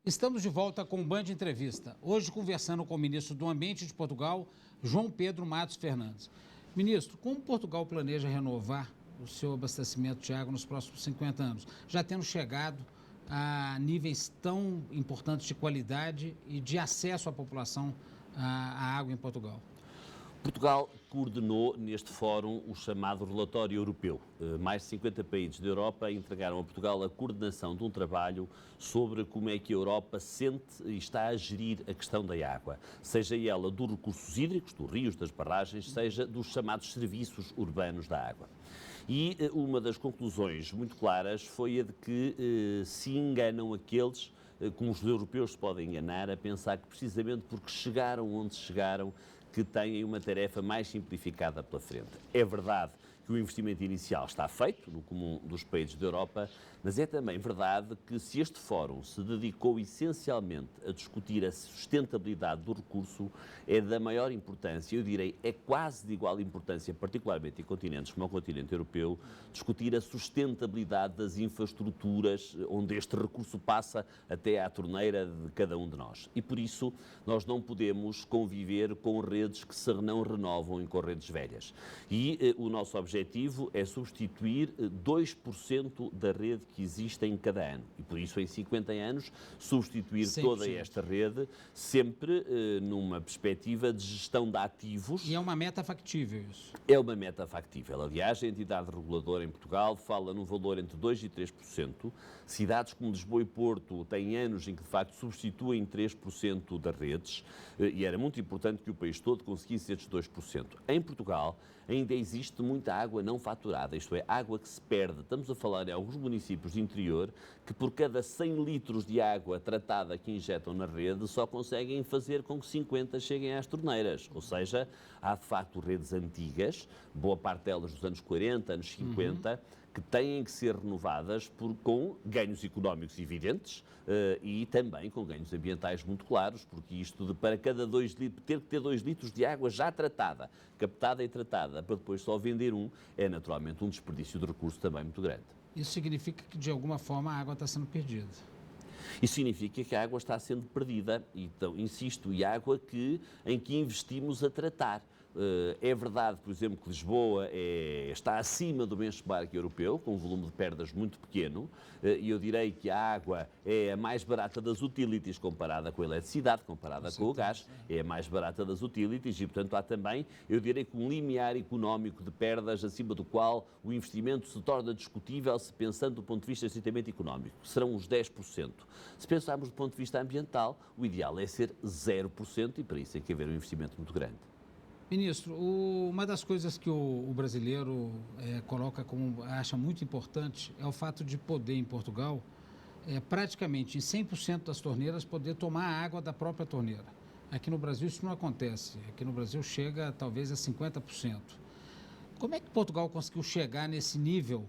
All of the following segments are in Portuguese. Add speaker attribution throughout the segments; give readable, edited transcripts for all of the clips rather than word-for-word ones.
Speaker 1: Estamos de volta com o Band Entrevista. Hoje conversando com o ministro do Ambiente de Portugal, João Pedro Matos Fernandes. Ministro, como Portugal planeja renovar o seu abastecimento de água nos próximos 50 anos, já tendo chegado a níveis tão importantes de qualidade e de acesso à população à água em Portugal?
Speaker 2: Portugal coordenou neste fórum o chamado Relatório Europeu. Mais de 50 países da Europa entregaram a Portugal a coordenação de um trabalho sobre como é que a Europa sente e está a gerir a questão da água, seja ela dos recursos hídricos, dos rios, das barragens, seja dos chamados serviços urbanos da água. E uma das conclusões muito claras foi a de que se enganam aqueles como os europeus se podem enganar a pensar que precisamente porque chegaram onde chegaram que têm uma tarefa mais simplificada pela frente. É verdade que o investimento inicial está feito no comum dos países da Europa, mas é também verdade que se este fórum se dedicou essencialmente a discutir a sustentabilidade do recurso, é da maior importância, eu direi, é quase de igual importância, particularmente em continentes como o continente europeu, discutir a sustentabilidade das infraestruturas onde este recurso passa até à torneira de cada um de nós. E por isso nós não podemos conviver com redes que se não renovam e com redes velhas. E o nosso objetivo é substituir 2% da rede que existe em cada ano. E por isso, em 50 anos, substituir 100%. Toda esta rede, sempre numa perspectiva de gestão de ativos.
Speaker 1: E é uma meta factível isso?
Speaker 2: É uma meta factível. Aliás, a entidade reguladora em Portugal fala num valor entre 2% e 3%. Cidades como Lisboa e Porto têm anos em que, de facto, substituem 3% das redes e era muito importante que o país todo conseguisse estes 2%. Em Portugal, ainda existe muita água não faturada, isto é, água que se perde. Estamos a falar em alguns municípios de interior que por cada 100 litros de água tratada que injetam na rede só conseguem fazer com que 50 cheguem às torneiras. Ou seja, há de facto redes antigas, boa parte delas dos anos 40, anos 50, que têm que ser renovadas com ganhos económicos evidentes e também com ganhos ambientais muito claros, porque isto de para cada 2 litros, ter que ter 2 litros de água já tratada, captada e tratada, para depois só vender é naturalmente um desperdício de recurso também muito grande.
Speaker 1: Isso significa que de alguma forma a água está sendo perdida?
Speaker 2: Isso significa que a água está sendo perdida, então, insisto, e água em que investimos a tratar. É verdade, por exemplo, que Lisboa está acima do benchmark europeu, com um volume de perdas muito pequeno, e eu direi que a água é a mais barata das utilities comparada com a eletricidade, comparada com o gás, é a mais barata das utilities e, portanto, há também, eu direi que um limiar económico de perdas acima do qual o investimento se torna discutível se pensando do ponto de vista estritamente económico. Serão os 10%. Se pensarmos do ponto de vista ambiental, o ideal é ser 0% e para isso tem que haver um investimento muito grande.
Speaker 1: Ministro, uma das coisas que o brasileiro acha muito importante é o fato de poder, em Portugal, praticamente em 100% das torneiras, poder tomar a água da própria torneira. Aqui no Brasil isso não acontece. Aqui no Brasil chega talvez a 50%. Como é que Portugal conseguiu chegar nesse nível?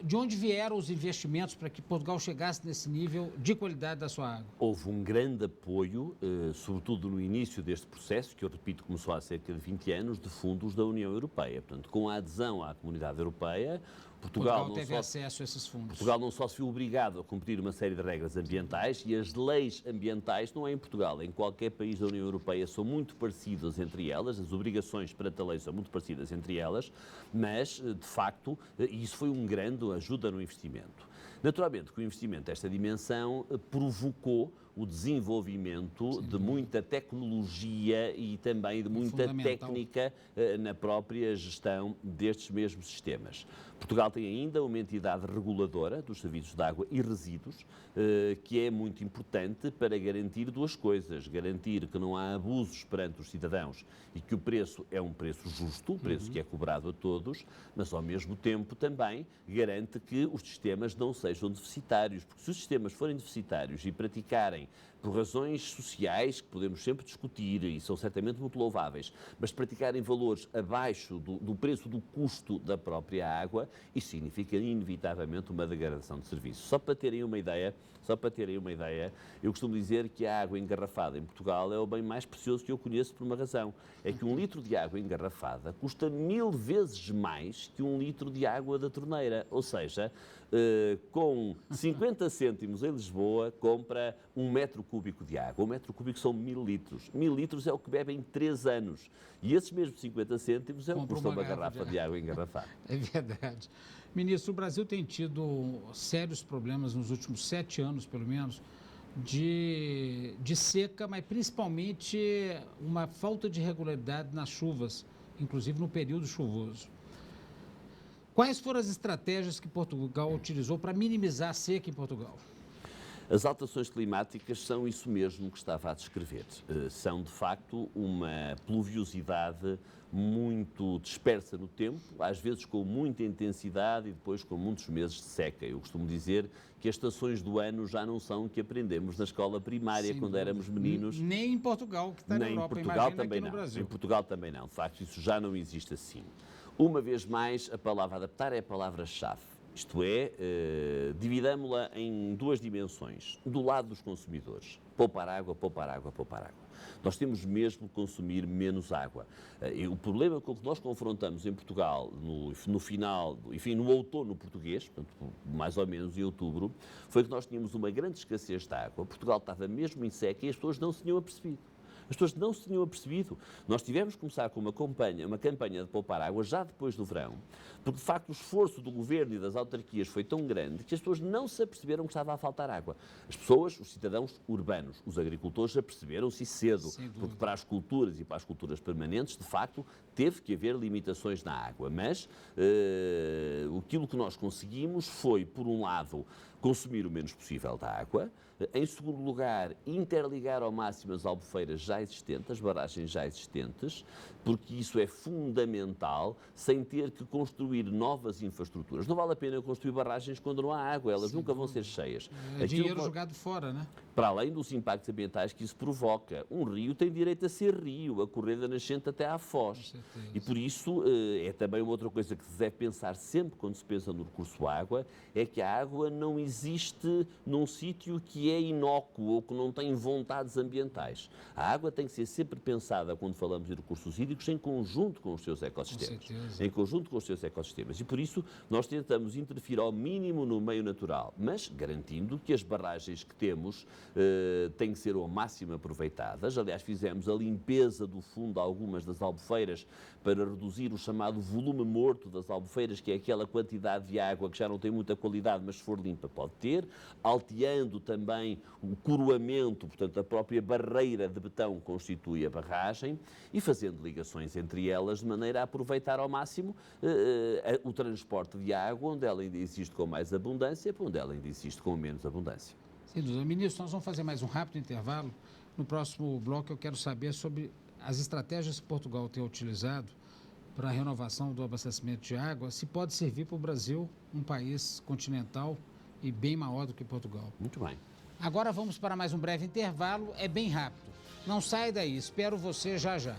Speaker 1: De onde vieram os investimentos para que Portugal chegasse nesse nível de qualidade da sua água?
Speaker 2: Houve um grande apoio, sobretudo no início deste processo, que eu repito começou há cerca de 20 anos, de fundos da União Europeia. Portanto, com a adesão à Comunidade Europeia, Portugal
Speaker 1: teve acesso a esses fundos.
Speaker 2: Portugal não só se viu obrigado a cumprir uma série de regras ambientais e as leis ambientais, não é em Portugal, em qualquer país da União Europeia, são muito parecidas entre elas, as obrigações perante a lei são muito parecidas entre elas, mas, de facto, isso foi uma grande ajuda no investimento. Naturalmente que o investimento desta dimensão provocou o desenvolvimento de muita tecnologia e também de muita técnica na própria gestão destes mesmos sistemas. Portugal tem ainda uma entidade reguladora dos serviços de água e resíduos, que é muito importante para garantir duas coisas. Garantir que não há abusos perante os cidadãos e que o preço é um preço justo, o preço que é cobrado a todos, mas ao mesmo tempo também garante que os sistemas não sejam deficitários, porque se os sistemas forem deficitários e praticarem por razões sociais, que podemos sempre discutir e são certamente muito louváveis, mas praticarem valores abaixo do preço do custo da própria água, isso significa inevitavelmente uma degradação de serviço. Só para terem uma ideia, eu costumo dizer que a água engarrafada em Portugal é o bem mais precioso que eu conheço por uma razão. É que 1 litro de água engarrafada custa 1000 vezes mais que 1 litro de água da torneira. Ou seja, com 50 cêntimos em Lisboa, compra 1 metro cúbico de água. 1 metro cúbico são 1000 litros. 1000 litros é o que bebe em 3 anos. E esses mesmos 50 cêntimos é o que custa uma garrafa de água engarrafada.
Speaker 1: É verdade. Ministro, o Brasil tem tido sérios problemas nos últimos 7 anos, pelo menos, de seca, mas principalmente uma falta de regularidade nas chuvas, inclusive no período chuvoso. Quais foram as estratégias que Portugal utilizou para minimizar a seca em Portugal?
Speaker 2: As alterações climáticas são isso mesmo que estava a descrever. São, de facto, uma pluviosidade muito dispersa no tempo, às vezes com muita intensidade e depois com muitos meses de seca. Eu costumo dizer que as estações do ano já não são o que aprendemos na escola primária quando éramos meninos.
Speaker 1: Nem em Portugal, que está na Europa,
Speaker 2: nem em Portugal
Speaker 1: imagina
Speaker 2: também
Speaker 1: aqui no
Speaker 2: não.
Speaker 1: Brasil.
Speaker 2: Em Portugal também não. De facto, isso já não existe assim. Uma vez mais, a palavra adaptar é a palavra-chave. Isto é, dividamo-la em 2 dimensões. Do lado dos consumidores, poupar água, poupar água, poupar água. Nós temos mesmo que consumir menos água. O problema com que nós confrontamos em Portugal, no final, enfim, no outono português, portanto, mais ou menos em outubro, foi que nós tínhamos uma grande escassez de água. Portugal estava mesmo em seca e as pessoas não se tinham apercebido. As pessoas não se tinham apercebido. Nós tivemos que começar com uma campanha de poupar água já depois do verão, porque de facto o esforço do governo e das autarquias foi tão grande que as pessoas não se aperceberam que estava a faltar água. As pessoas, os cidadãos urbanos, os agricultores aperceberam-se cedo, porque para as culturas e para as culturas permanentes, de facto, teve que haver limitações na água. Mas aquilo que nós conseguimos foi, por um lado, consumir o menos possível da água. Em segundo lugar, interligar ao máximo as albufeiras já existentes, as barragens já existentes, porque isso é fundamental, sem ter que construir novas infraestruturas. Não vale a pena construir barragens quando não há água, elas nunca vão ser cheias.
Speaker 1: É dinheiro jogado fora, né?
Speaker 2: Para além dos impactos ambientais que isso provoca. Um rio tem direito a ser rio, a correr da nascente até à foz. E por isso, é também uma outra coisa que se deve pensar sempre quando se pensa no recurso à água, é que a água não existe num sítio que é inócuo ou que não tem vontades ambientais. A água tem que ser sempre pensada, quando falamos de recursos hídricos, em conjunto com os seus ecossistemas. Em conjunto com os seus ecossistemas. E por isso, nós tentamos interferir ao mínimo no meio natural, mas garantindo que as barragens que temos têm que ser ao máximo aproveitadas. Aliás, fizemos a limpeza do fundo de algumas das albufeiras para reduzir o chamado volume morto das albufeiras, que é aquela quantidade de água que já não tem muita qualidade, mas se for limpa pode ter, alteando também o coroamento, portanto a própria barreira de betão constitui a barragem, e fazendo ligações entre elas de maneira a aproveitar ao máximo o transporte de água, onde ela ainda existe com mais abundância, para onde ela ainda existe com menos abundância.
Speaker 1: Sem dúvida. Ministro, nós vamos fazer mais um rápido intervalo. No próximo bloco eu quero saber sobre as estratégias que Portugal tem utilizado para a renovação do abastecimento de água, se pode servir para o Brasil, um país continental e bem maior do que Portugal.
Speaker 2: Muito bem.
Speaker 1: Agora vamos para mais um breve intervalo, é bem rápido. Não sai daí, espero você já já.